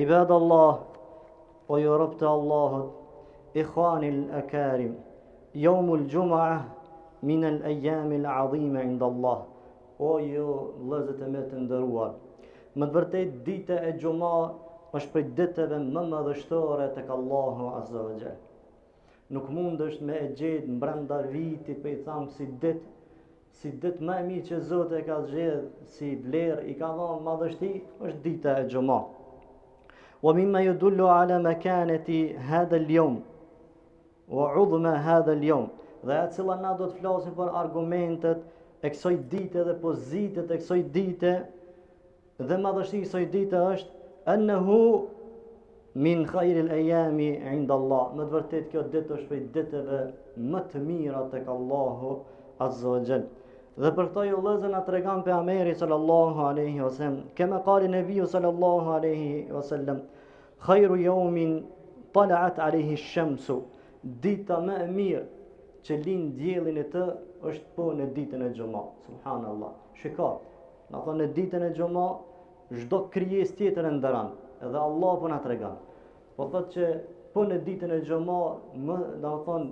عباد الله ويربط الله إخواني الأكارم يوم الجمعة من الأيام العظيمة عند الله. O ju vëllezër e me të nderuar, më të vërtet dita e Gjuma është prej ditëve më madhështore tek Allahu Azza wa Jall. Nuk mundesh me e gjetë brenda vitit për i thamë si ditë më e mirë që Zoti e ka zgjedhur, si vlerë i ka dhënë madhështi, është dita e Gjuma. ومما يدل على مكانة هذا اليوم وعظم هذا اليوم. Dhe atë cila na do të flasim për argumentet e kësaj dite dhe pozitet e kësaj dite dhe madhështia e kësaj dite është annahu min khairil ayami inda Allah. Më të vërtet kjo ditë është prej ditëve më të mira tek Allahu Azza wa Jall. Dhe për këto ju vëllezër na tregon pejgamberi sallallahu alaihi wasallam, kema qali nebiu sallallahu alaihi wasallam, khairu yawmin tala'at alaihi ash-shamsu. Dita më e mirë që lind diellin e të është po në ditën e Gjuma. Subhanallah. Shiko, na thonë në ditën e Gjuma çdo krijesë tjetër e ndëran, edhe Allah po na tregon. Po thotë që po në ditën e Gjuma, do të thonë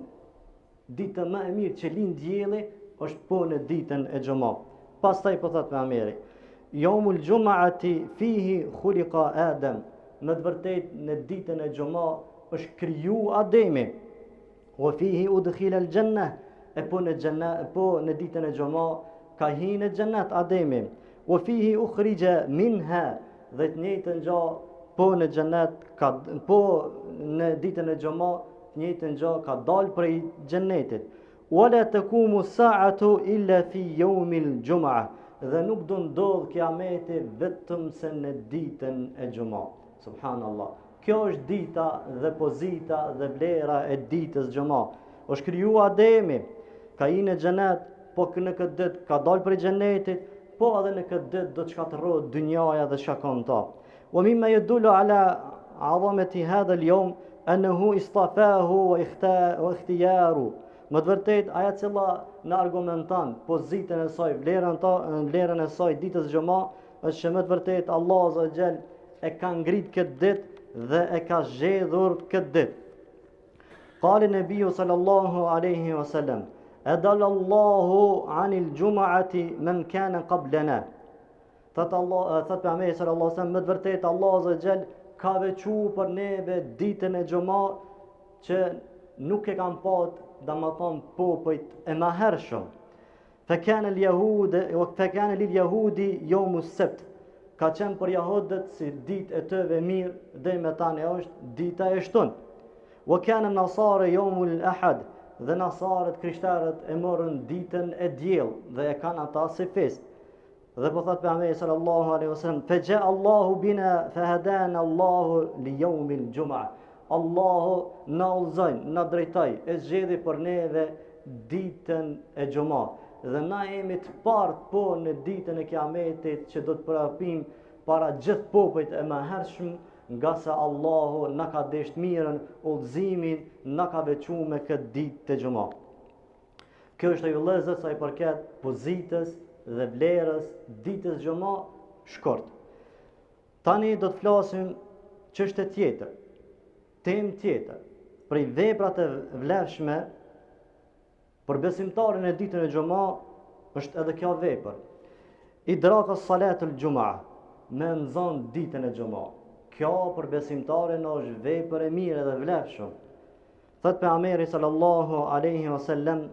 dita më e mirë që lind dielli është po në ditën e Gjuma. Pastaj po thotë pejgamberi, Yawmul Jum'ati fihi khuliqa Adam. Në të vërtetë në ditën e Gjuma është kriju Ademi. Wa fihi udkhila al-jannah. E po në ditën e Gjuma ka hyrë në xhennet Ademi. Wa fihi ukhrija minha. Dhe të njëjtën gjë po në xhennet po në ditën e Gjuma të njëjtën gjë ka dalë prej xhennetit. Wala takumu sa'atu illa fi yawmil Jum'ah. Dhe nuk do ndodh kiameti vetëm se në ditën e Gjuma. Subhanallah. Kjo është dita dhe pozita dhe vlera e ditës Gjuma. Është kriju Ademi, ka i në xhenet, po në këtë ditë ka dalë prej xhenetit, po edhe në këtë ditë do të shkatërrohet dynjaja dhe shkakon ta. Wa mimma yadullu ala azamati hadha al-yawm annahu istafahu wa ikhtiyaru. Më të vërtet, aja cila në argumentan pozitën e saj, vlerën e saj ditës Gjuma, është që më të vërtet Allah Azza wa Jall e ka ngrit këtë ditë dhe e ka zgjedhur këtë ditë. Qali Nebiu sallallahu alaihi wasallam, adallallahu anil jum'ati man kana qablana. Thot pejgamberi sallallahu alaihi wasallam, më të vërtet Allah Azza wa Jall ka veçuar për neve ditën e Gjuma që nuk e kanë pat domethën popujt e mëhershëm. Fakana lil yahudi yawm as-sabt. Ka qenë për jahudët si ditë e tëve mirë, dhe me tani është dita e shtunë. Wa kana nasara yawmul ahad. Dhe nasarët, krishterët e morën ditën e diell dhe e kanë ata si fest. Dhe po thot pejgamberi sallallahu alaihi wasallam, faja Allahu bina fahadana Allahu li yawmil Jum'ah. Allahu na udhëzoi, na drejtoi, e zgjedhi për neve ditën e Gjuma. Dhe na jemi të parë po në ditën e Kiametit që do të përhapim para gjithë popujt e mëhershëm, nga se Allahu na ka desht mirën, udhëzimin na ka veçuar me këtë ditë të Gjuma. Kjo është ajo vëllezër sa i përket pozitës dhe vlerës ditës Gjuma shkurt. Tani do të flasim çështje tjetër, temë tjetër, prej veprat e vlefshme për besimtarin e ditën e Gjuma është edhe kjo vepër. Idraka salatul Gjuma, me nxon ditën e Gjuma. Kjo për besimtarin është vepër e mirë dhe vlefshëm. Thot pejgamberi sallallahu alaihi wasallam,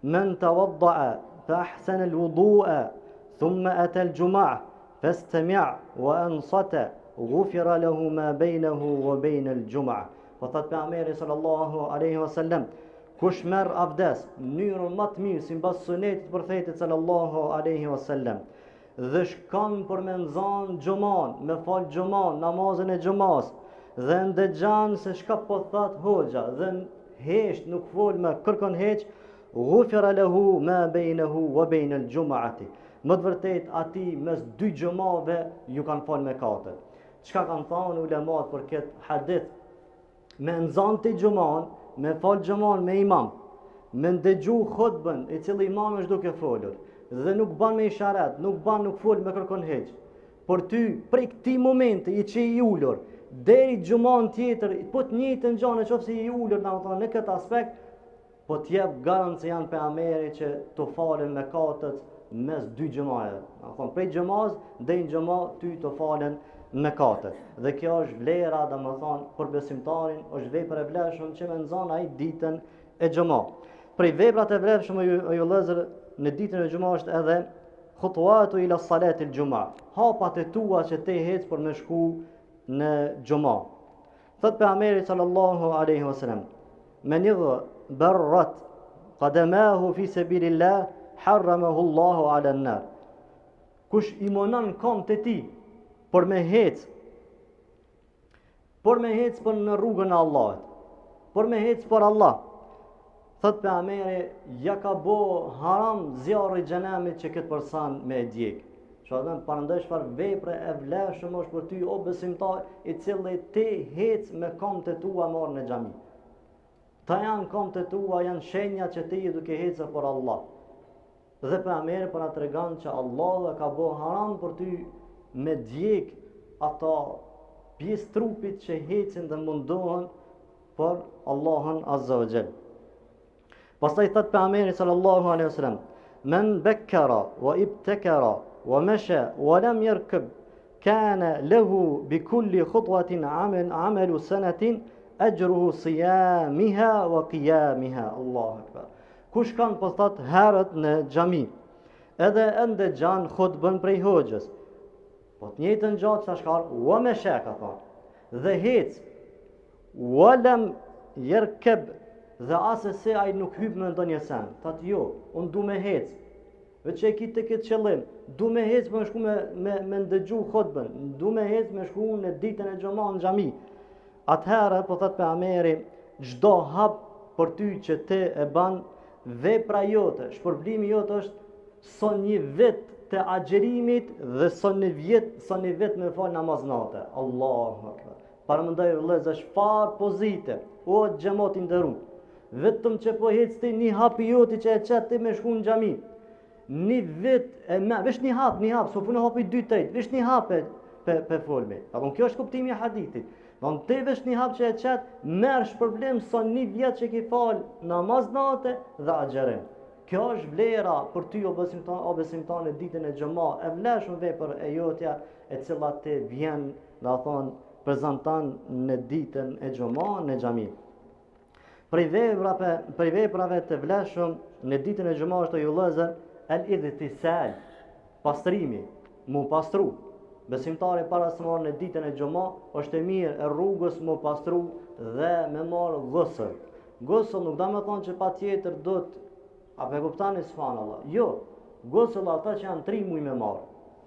man tawadda'a fa ahsana al-wudu'a thumma ata al-Jum'ah fastami' wa ansata ghufira lahu ma baynahu wa bayna al-Jum'ah. Thot pejgamberi sallallahu alaihi wasallam, kush merr abdes në mënyrën më të mirë sipas sunetit të profetit sallallahu alaihi wasallam dhe shkon për me nxon Gjuman, me fal Gjuman, namazin e Gjumas, dhe ndëgjon se çka po thot hoxha dhe hesht nuk fol me kërkon heq, ghufira lahu ma baynahu wa bayna al-Jum'ati. Më të vërtet ati mes dy Gjumave ju kanë fal mëkatet. Çka kanë thënë ulemat për këtë hadith? Me nxon ti Gjuman, me fal Gjuman me imam, me ndëgju khutbën e cili imam është duke folur, dhe nuk ban me isharet, nuk fol me kërkon heq. Por ty, prej këtij momenti i që i ullur, deri xhuman tjetër, po të njëjtën gjë nëse i ulur domethënë në këtë aspekt, po t'jep garancë janë pejgamberi që të falen mëkatet mes dy xhamave. Domethënë prej xhamaz deri në xhama ty të falen mëkatet. Dhe kjo është vlera domethënë për besimtarin, është vepër e vlefshme që më nxon ai ditën e xhama. Prej veprat e vlefshme ju vëllezër në ditën e xhama është edhe khutuatu ila salatil xhuma. Hapat e tua që te hec për me shku në xhama. Thot pejgamberi sallallahu alaihi wasallam: "Men barrat qadamahu fi sabilillah harramahu Allahu ala an-nar." Kush i monon këmbët e tij për me hec për në rrugën e Allahut, për me hec për Allah, thot pejgamberi ja ka bo haram zjarri i xhenemit që këtë person me e djeg. Çfarë parandaj çfarë vepre e vlefshme është për ty o besimtar i cili ti hec me këmbët e tua marr në xhami. Ta janë këmbët e tua, janë shenja që ti duke hecë për Allah. Dhe pejgamberi po na tregon që Allah ka bo haram për ty me djeg ata pjesë trupit që hecin dhe mundohen për Allahun azza wa jall. Pastaj thot pejgamberi sallallahu alaihi wasallam: "Men bakkara wa ibtakara wa masha wa lam yarkab kana lahu bi kulli khutwatin amalu sanatin ajruhu siyamiha wa qiyamiha." Allahu akbar. Kush kanë po thot herët në xhami, edhe ende xhan khutbën prej hoxhës, po të njëjtën gjatë sa shkar wa masha ka thon, dhe hec wa lam yarkab, dhe asë se ai nuk hyp në ndonjë sen. Thot jo, unë du me hec. Veç e kitë të këtë qëllim, du me hec me shku me ndëgju khutbën, du me hec me shku në ditën e xhama në xhami. Atëherë, po thot pejgamberi, çdo hap për ty që ti e ban, vepra jote, shpërblimi jote është son një vit të agjerimit dhe son një vit me fal namaz natë. Allahu akbar. Paramendoj vëllezër, çfarë pozite, o xhamati nderuar. Vetëm që po hec ti një hap i joti që e qet ti me shku në xhami. Një vit e me, vesh një hap, s'po punë hapi 2-3, vesh një hap pe folme. Apo kjo është kuptimi i hadithit. Don ti vesh një hap që e qet, merr shpërblim son një vjet që ki fal namaz natë dhe agjerim. Kjo është vlera për ty o besimtar në ditën e xhama, e vlefshme vepër e jotja e cila ti vjen, do thon, prezanton në ditën e xhama në xhami. Prej veprave të vlefshëm në ditën e xhama është ju vëllezër el-idhtisal, pastrimi, mu pastru. Besimtari para se marrë në ditën e xhama është e mirë e rrugës mu pastru dhe me marrë ghusl. Ghusl nuk do të thonë që patjetër do të apo e kuptani subhanallah. Jo, ghusl ata që janë 3 muaj me marrë.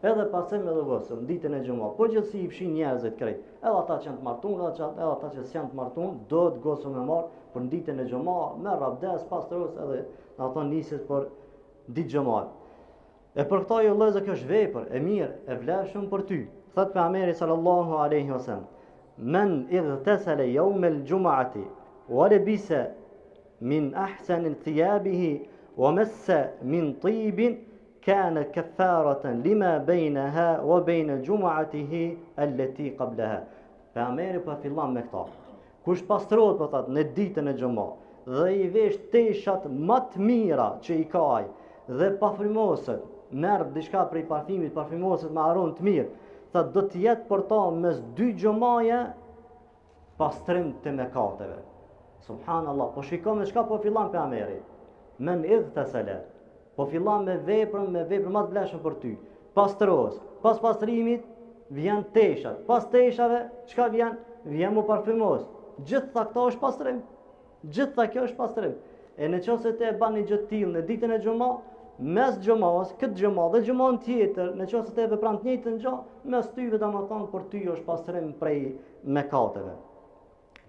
Edhe pasem edhe ghusl në ditën e xhama. Po gjithsesi i fshin njerëzit krejt. Edhe ata që janë të martuar, edhe ata që s'janë të martuar, do të ghusl me marrë për ditën e xhama, merr abdes, pastros edhe ata niset për ditë xhama. E për këta ju vëllezër kjo është vepër e mirë, e vlefshëm për ty. Thot pejgamberi sallallahu alaihi wasallam: "Men idhtasala yawm al-jum'ati wa labisa min ahsan thiyabihi wa massa min tibin kana kaffaratan lima bainaha wa bain jum'atihi allati qablaha." Pejgamberi po fillon me këta. Kush pastrohet po thot në ditën e xhama dhe i vesh teshat më të mira që i ka ai dhe parfymoset, merr diçka prej parfimit, parfymoset me aromë të mirë, thot do të jetë për ta mes 2 xhamaje pastrim të mëkateve. Subhanallah, po shikoj me çka po fillon pejgamberi. Men idhtasala, po fillon me veprën më të vlefshme për ty. Pastrohet. Pas pastrimit vjen teshat. Pas teshave çka vjen? Vjen mu parfymos. Gjitha këto është pastrim. Gjitha kjo është pastrim. E në qoftë se te e ban një gjë të tillë në ditën e xhama, mes xhamas, këtë xhama dhe xhaman tjetër, në qoftë se te e vepran të njëjtën gjë, mes tyve domethënë për ty është pastrim prej mëkateve.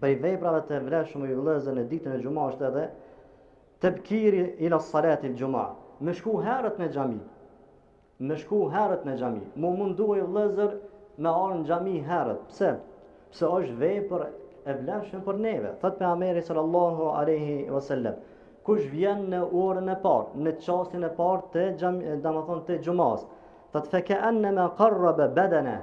Prej veprave të vlefshme ju vëllezër në ditën e xhama është edhe tabkiri ila salati al-juma. Me shku herët në xhami. Me shku herët në xhami. Mu munduaj vëllezër me ardhur në xhami herët. Pse? Pse është vepër e vlefshme për neve. Thot pejgamberi sallallahu alaihi wasallam: kush vjen në orën e parë, në çastin e parë të xhami, domethënë të xumas, thot fa ka'annama qarraba badana,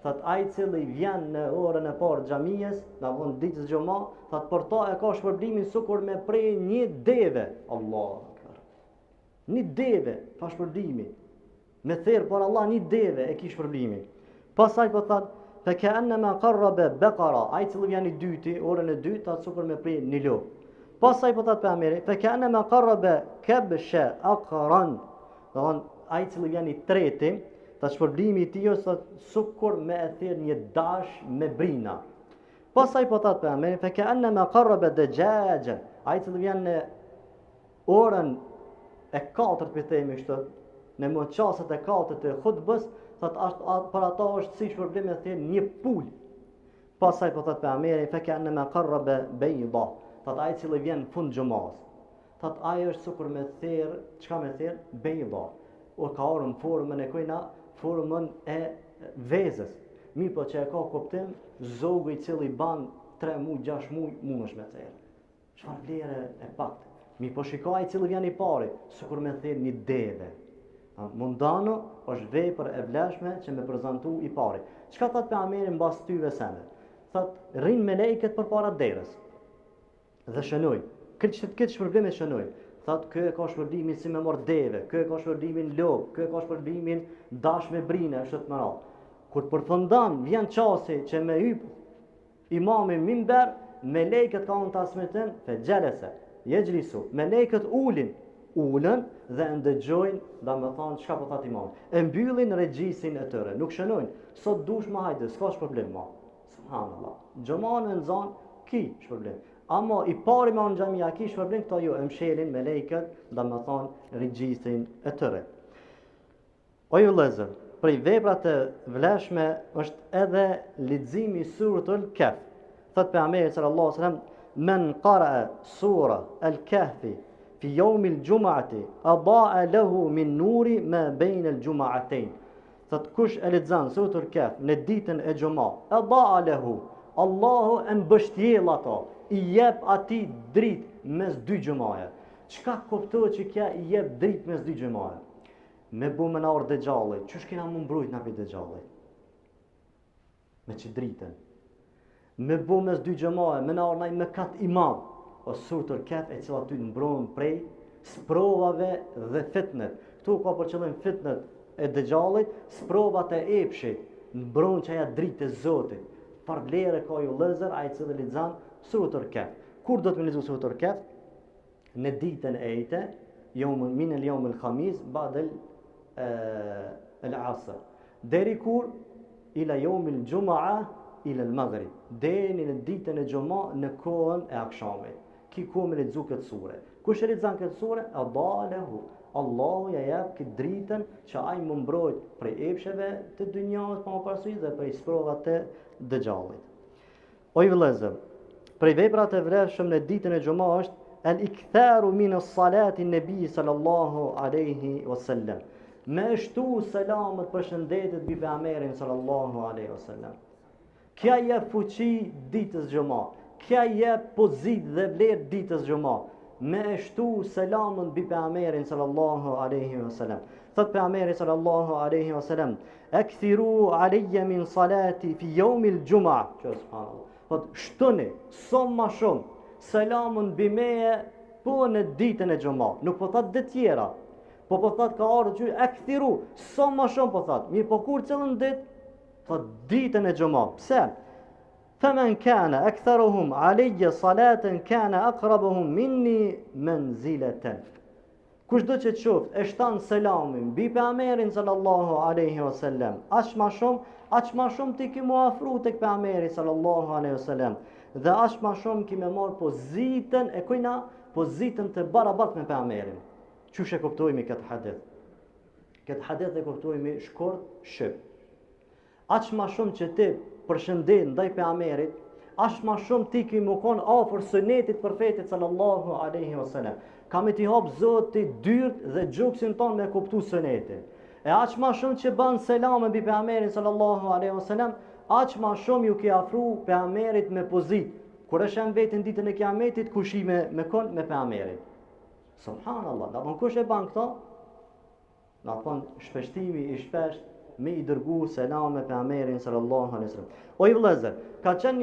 thot ai cili vjen në orën e parë xhamijes, na von ditës xhuma, thot për ta e ka shpërblimin sikur me prej një deve. Allahu akbar. Një deve pa shpërblimi. Me therr për Allah një deve e ki shpërblimin. Pastaj po thot fa ka'annama qarraba baqara, ai cili vjen i dyti, orën e dytë, thot sikur me prej një lop. Pastaj po thot pejgamberi fa ka'annama qarraba kabsha aqran, don ai cili vjen i treti, ta shpërblimi i tij është sukur me e thirr një dash me brina. Pastaj po thot pejgamberi fa ka'annama qarraba dajaja, ai cili vjen në orën e katërt për themi kështu, në moçaset e katërt të hutbës, thot për ata është si shpërblim me thirr një pul. Pastaj po thot pejgamberi fa ka'annama qarraba bayda, thot ai cili vjen në fund xhumas. Thot ai është sikur me thirr, çka me thirr? Bayda. O ka orën formën e kujna, formën e vezës. Mirë po që e ka kuptim, zogu i cili ban 3 muj, 6 muj, mund është me thirr. Çfarë vlerë e pak. Mirë po shikoj ai cili vjen i pari, sikur me thirr një deve. Mundano është vepër e vlefshme që me prezantu i pari. Çka thot pejgamberi mbas tyve sene? Thot rrin me lejket përpara derës. Dhe shënoj. Këtë shpërblime shënoj. Thot kë e ka shpërblimin si me mor deve, kë e ka shpërblimin lop, kë e ka shpërblimin dash me brine, është të mëra. Kur përfundon, vjen qasi që me hyp imami minber, me lejket ka unë tasmetin, fe gjelese, jejlisu, me lejket ulen dhe ndëgjojnë, da me thonë, çka po thot imam. E mbyllin regjisin e tëre, nuk shënojnë, sot dush ma hajde, s'ka shpërblim ma. Subhanallah. Gjomane në zanë, ki shpërblim. Ama i pari me në gjamia, ki shpërblim, këta jo, e mshelin me lejket, da me thonë, regjisin e tëre. O ju lezër, prej veprat e vlefshme është edhe leximi suratul Kahf. Thot pejgamberi sallallahu alaihi wasallam, men qara'a sura al-Kahfi fi yawm al-jum'ati adaa lahu min nuri ma bayna al-jum'atayn. Thot kush e lexon suratul Kahf në ditën e xumë, adaa lahu, Allahu e mbështjell ato, i jep atij dritë mes dy xumaje. Çka kuptohet që kja i jep dritë mes dy xumaje? Me bu me na orë dëgjallit, qësh kena mu mbrujt na pi dëgjallit? Me që dritën. Me bu mes dy gjemaje, me na orë naj me kat imam, o suratul Kahf e cila ty të mbrojnë prej sprovave dhe fitnet. Këtu ka për qëllim fitnet e dëgjallit, sprovat e epshit, mbrojnë që aja dritë e Zotit. Farvlere ka ju lëzër, a i cilë lexon suratul Kahf. Kur do të me lezu suratul Kahf? Në ditën e ejte, min el jom el khamis, badel el-asr. Deri kur? Ila jom el gjumaa, ila el maghrib. Deri në ditën e gjuma në kohën e akshamit. Ki kohë me lexu këtë sure. Kush e lexon këtë sure? Adalahu. Allahu ja jep këtë dritën që ai më mbrojt prej epsheve të dynjas pa më parasysh dhe prej sprovat të dëgjallit. O ju vëllezër, prej veprat e vlefshëm në ditën e gjuma është al-iktharu min as-salati an-nabi sallallahu alaihi wasallam. Me shtu selamët për shëndetit bi pejgamberin sallallahu alaihi wasallam. Kja jep fuqi ditës gjuma, kja jep pozit dhe vlerë ditës gjuma. Me shtu selamën bi pejgamberin sallallahu alaihi wasallam. Thot pejgamberi sallallahu alaihi wasallam, akthiru alayya min salati fi yawm al-jum'a. Subhanallah. Thot shtoni sa më shumë selamën bi meje po në ditën e gjuma. Nuk po thot ditë tjera. Po thot ka ardhur që akthiru sa më shumë po thot. Mirë po kur cëllën ditë? Thot ditën e gjuma. Pse? فمن كان أكثرهم علي صلاة كان أقربهم مني منزلة. Kush do që të shoft e shtan selamin bi pejgamberin sallallahu alaihi wasallam, aq më shumë ti ki mu afru tek pejgamberi sallallahu alaihi wasallam, dhe aq më shumë ki me marr pozitën e kujna, pozitën të barabartë me pejgamberin. Çush e kuptojmë këtë hadith? Këtë hadith e kuptojmë shkurt shqip. Aq më shumë që ti përshëndet ndaj pejgamberit, aq më shumë ti ki mu kon afër sunetit profetit sallallahu alaihi wasallam. Ka me t'i hap Zoti dyrt dhe gjuksin ton me kuptu sunetin. E aq më shumë që bën selam mbi pejgamberin sallallahu alaihi wasallam, aq më shumë ju ke afru pejgamberit me pozit. Kur është në vetën ditën e kiametit, kushi me kon me pejgamberin. Subhanallah, da kush e ban këto? Na thon shpeshtimi i shpesht me i dërgu selame pejgamberin sallallahu alaihi wasallam. O i vëllezër, ka qenë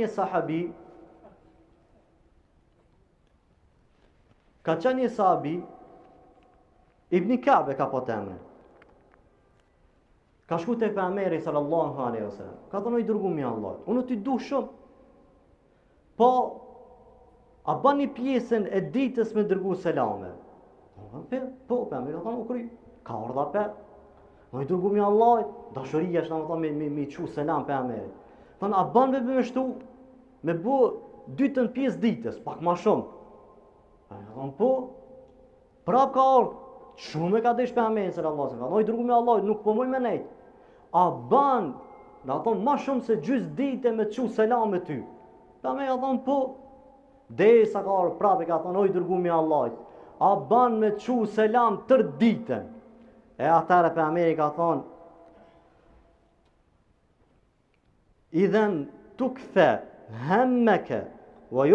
një sahabi Ibn Ka'b ka po temën. Ka shku te pejgamberi sallallahu alaihi wasallam. Ka thonë i dërguami i Allahut, unë ti du shumë. Po a bani pjesën e ditës me dërgu selame? Po, pejgamberi ka thonë u kry. Ka ardha pe. O i dërguami i Allahut, dashuria është domethënë me çu selam pejgamberit. Thonë a ban me shtu me bu dytën pjesë ditës, pak më shumë. Thonë po, prap ka ardhur. Shumë e ka desh pejgamberi sallallahu alaihi wasallam. O i dërguami i Allahut nuk po moj me nejt. A ban, da thonë ma shumë se gjys dite me çu selam me ty. Pejgamberi ka thonë po, derisa ka ardhur prap e ka thonë o i dërguami i Allahut. A ban me çu selam tër ditën. E atëra pejgamberi ka thonë idhen tukfa hammaka wa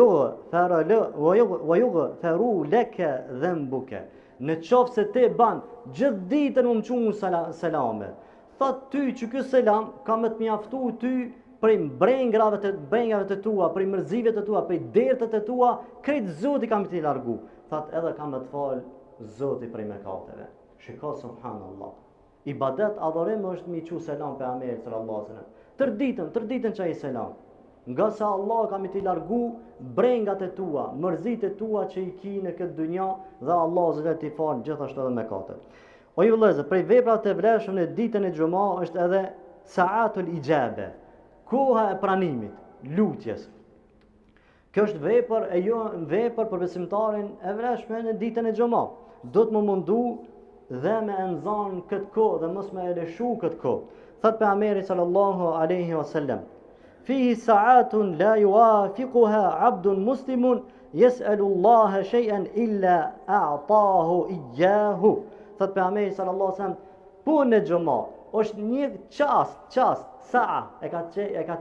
yughfaru laka dhanbuka. Në qofë se te ban gjithë ditën më qunë selame. Thot ty që ky selam ka me të mjaftu ty prej brengrave të tua, prej mërzive të tua, prej dertët të tua, krejt Zoti ka me t'i largu. Thot edhe ka me të falë Zoti prej mëkateve. Shiko subhanallah. Ibadet adhurim është mi qu selam për Pejgamberit sallallahu alaihi wasallam. Tër ditën që ai selam. Nga sa Allah ka me t'i largu brengat e tua, mërzit e tua që i ki në këtë dynja dhe Allah zëve t'i falë gjithashtu edhe mëkatet. O ju vëllezër, prej veprat e vlefshme në ditën e xumë është edhe sa'atul ijabe, koha e pranimit, lutjes. Kjo është vepër e jo vepër për besimtarin e vlefshme në ditën e xumë. Do të më mundu dhe me enzan këtë kohë dhe mos me e lëshu këtë kohë. Thot pejgamberi sallallahu alaihi wasallam: فيه ساعات لا يوافقها عبد مسلم يسأل الله شيئا إلا أعطاه إياه. Thot pejgamberi sallallahu alaihi wasallam, punë e xumë është një çast, saa, e ka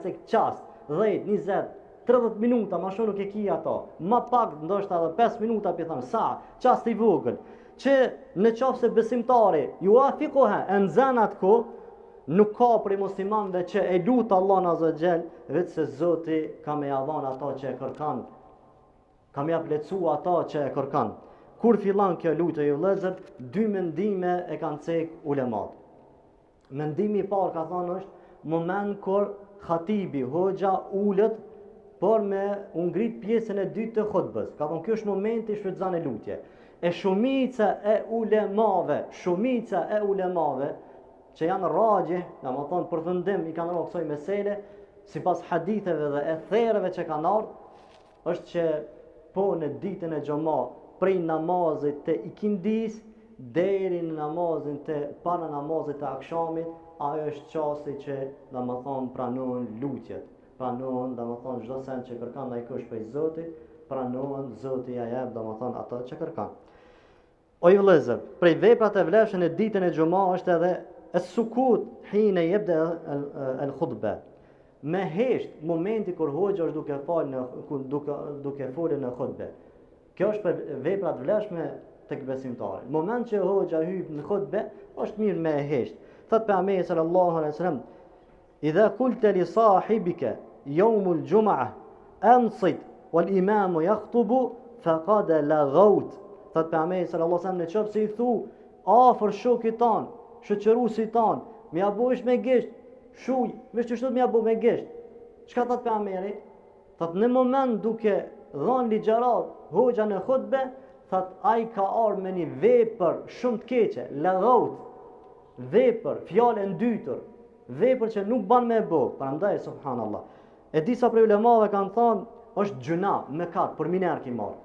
cek çast, 10, 20, 30 minuta, më shumë nuk e ki ato. Më pak ndoshta edhe 5 minuta pi them saa, çast i vogël, që në qoftë se besimtari yuafiquha anzanat ko nuk ka për muslimanëve që e lutë Allah azza wa jall, vetë se Zoti ka me javon ato që e kërkan, ka me aplecu ato që e kërkan. Kur fillan kjo lutje ju vëllezër, dy mendime e kanë cek ulemat. Mendimi i parë ka thonë është moment kur khatibi, hoxha ulet por me ngrit pjesën e dytë të khutbës. Ka thonë ky është momenti shfrytëzon e lutje. E shumica e ulemave që janë rajih, domethënë përfundim i kanë rënë kësaj mesele, sipas haditheve dhe ethereve që kanë ardhur, është që po në ditën e xumë, prej namazit të ikindis deri në namazin të para namazit të akşamit, ajo është çasti që domethënë pranohen lutjet. Pranohen domethënë çdo sen që kërkan ai kush prej Zotit, pranohen Zoti ja jep domethënë ato që kërkan. O ju vëllezër, prej veprat e vlefshme në ditën e xumë është edhe es-sukut hina yabda al-khutbah. Me hesht momenti kur hoxha është duke folë në khutbë. Kjo është për veprat vlefshme tek besimtari. Moment që hoxha hyj në khutbë, është mirë me hesht. Thot pejgamberi sallallahu alaihi wasallam: "Idha qulta li sahibika yawm al-jum'ah ansit wal imam yakhutubu faqad laghawt." Thot pejgamberi sallallahu alaihi wasallam, nëse i thu afër shokit tan, shoqëruesit tan, më abush me gisht, shuj, veç të shtot më abu me gisht. Çka thot pejgamberi? Thot në moment duke dhënë ligjërat hoxha në khutbë, thot ai ka ardhur me një vepër shumë të keqe, laghawt, vepër, fjalë ndytur, vepër që nuk ban me bë. Prandaj subhanallahu. E disa prej ulemave kanë thonë është gjuna, mëkat për miner ki marr.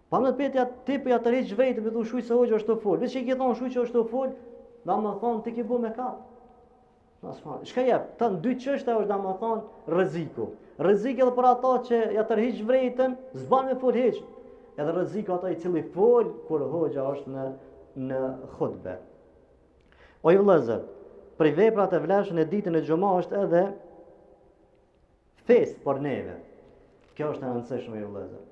Pa më petja tipi ja tërhiq vetë me thu shuj se hoxha është të fol. Veç që i ke thonë shuj që është të fol, da më thonë ti ke bu mëkat. Shka jep, të në dy çështja është da më thonë rreziku. Rrezik edhe për ata që ja tërhiq vretën, s'ban me fol hiç. Edhe rreziku ata i cili fol kur hoxha është në khutbë. O ju vëllezër, për veprat e vlefshme në ditën e xumë është edhe fest për neve. Kjo është e rëndësishme ju vëllezër.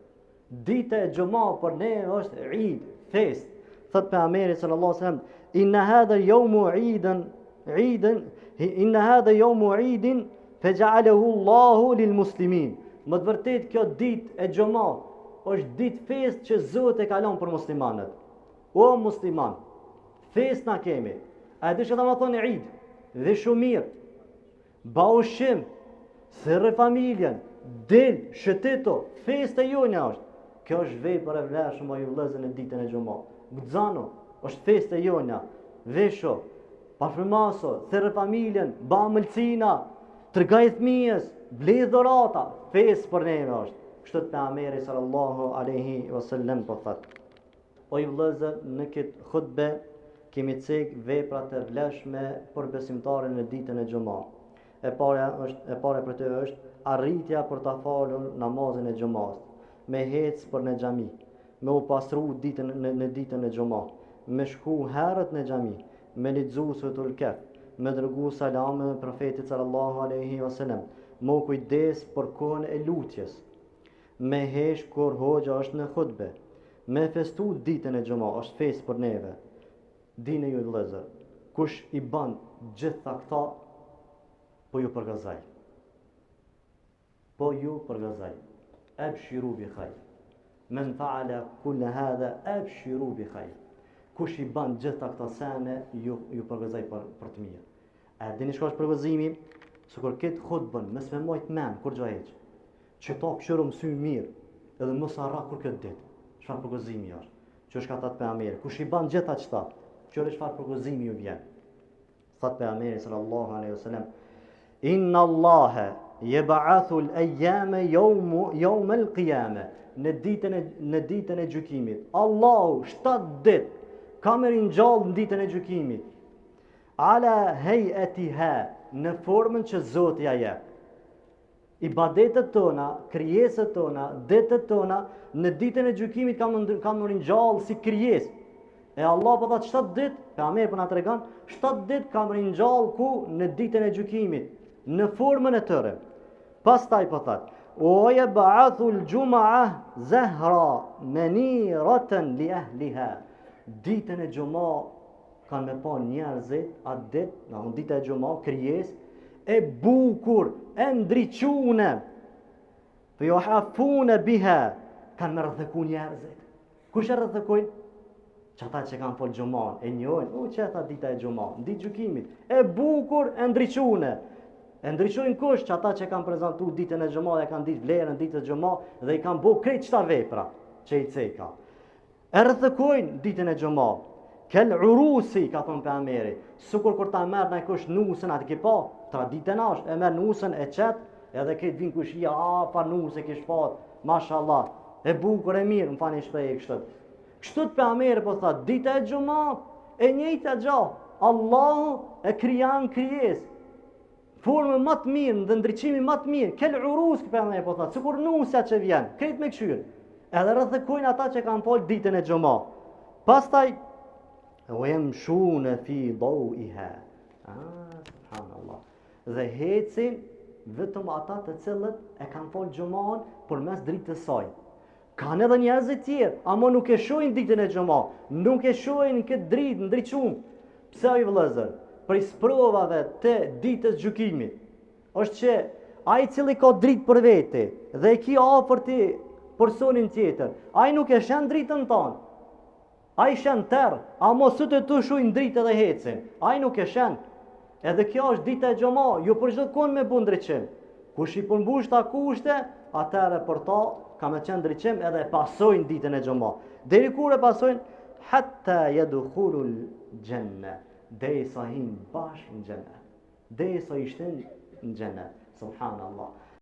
Dita e xumë për neve është Eid, fest. Thot pejgamberi sallallahu alaihi wasallam: "Inna hadha al-yawmu 'idan عيدا إن هذا يوم عيد فجعله الله للمسلمين. Më të vërtet kjo ditë e xhuma është ditë festë që Zoti e ka lënë për muslimanët. O musliman, festë na kemi. A di çfarë do të thonë Eid? Dhe shumë mirë. Ba ushqim, thërë familjen, del, shëtito, festë e jona është. Kjo është vepër e vlefshme o ju vëllezër në ditën e xhuma. Guxano, është festë e jona. Vesho, parfymaso, thërë familjen, ba mëlcina, tërgaj fëmijës, blej dhurata, festë për neve është. Kështu pejgamberi sallallahu alaihi wasallam po thot. O ju vëllezër, në këtë hutbe kemi cek veprat e vlefshme për besimtarin në ditën e xhuma. E para për të është arritja për ta falur namazin e xumas, me hec për në xhami, me u pastru në ditën e xhuma, me shku herët në xhami, me lexu suratul Kahf, me dërgu salame me profetit sallallahu alaihi wasallam, me kujdes për kohën e lutjes, me hesh kur hoxha është në hutbe, me festu ditën e xhuma, është festë për neve. Dini ju vëllezër, kush i ban gjitha këta, po ju përgazaj. Po ju përgazaj. Abshiru bi khayr. Men fa'ala kull hadha abshiru bi khayr. Kush i ban gjitha këta sene, ju përgazaj për të mirë. A dini çka është përgazimi? Sikur këtë hutbën, mos me mojt men kur gjo heq. Që ta këshiru mësy mirë, edhe mos harra kur këtë ditë. Çfarë përgazimi është? Që është ka thënë pejgamberi, kush i ban gjitha çta, çfarë çfarë përgazimi ju vjen? Thot pejgamberi sallallahu alaihi wasallam, Inna Allahe yeb'athu al-ayyama yawm al-qiyama. Në ditën e gjykimit. Allahu 7 ditë ka më ringjall në ditën e gjykimit. Ala hay'atiha, në formën që Zoti ja jep. Ibadetet tona, krijesat tona, detet tona në ditën e gjykimit kanë më ringjall si krijesë. E Allah po thot 7 ditë, pejgamberi po na tregon, 7 ditë ka më ringjall ku në ditën e gjykimit. Në formën e tëre. Pastaj po thot, o yeb'athu al-jum'a zahra maniratan li ahliha. Ditën e xhuma kanë me pa njerëzit atë ditë, në ditën e xhuma krijesë e bukur, e ndriçuar. Fa yuhafuna biha, kanë me rrethku njerëzit. Kush e rrethkojnë? Çata që kanë fol xhuman, e njohin, çeta dita e xhuma, ditë gjykimit, e bukur, e ndriçuar. E ndryshojnë kush që ata që kanë prezantu ditën e xhuma dhe kanë ditë vlerën ditën e xhuma dhe i kanë bëu krejt çta vepra që i ceka. E rrethkojnë ditën e xhuma. Kel urusi, ka thonë pejgamberi, sikur kur ta merr ndaj kush nusën atë ke pa, traditën është, e merr nusën e çet, edhe këtë vin kushia, pa nusë kish pat, mashallah, e bukur e mirë, më fani shpreh kështu. Kështu pejgamberi po thotë, dita e xhuma e njëjta gjë. Allahu e krijon krijesë. Formën më të mirë, dhe ndriçimi më të mirë, kel urus pejgamberi po thotë, sikur nusja që vjen, krejt me këshyr. Edhe rrethkojnë ata që kanë fol ditën e xhuma. Pastaj yamshuna fi dawiha. Subhanallah. Dhe hecin vetëm ata të cilët e kanë fol xhuman përmes dritës saj. Kanë edhe njerëz të tjerë, ama nuk e shohin ditën e xhuma, nuk e shohin këtë dritë ndriçum. Pse ai vëllezër? Për sprovave të ditës gjykimit është që ai cili ka dritë për vete dhe e ki afër ti personin tjetër, ai nuk e shen dritën tonë. Ai shen terr, ama sot e tu shojnë dritë dhe hecin. Ai nuk e shen. Edhe kjo është dita e xhuma, ju për çdo kohë me bën ndriçim. Kush i përmbush ta kushte, atëherë për ta ka me qenë ndriçim edhe e pasojnë ditën e xhuma. Deri kur e pasojnë hatta yadkhulul janna. Dhe sa hin bashkë në xhenet. Dhe sa ishte në xhenet. Subhanallah.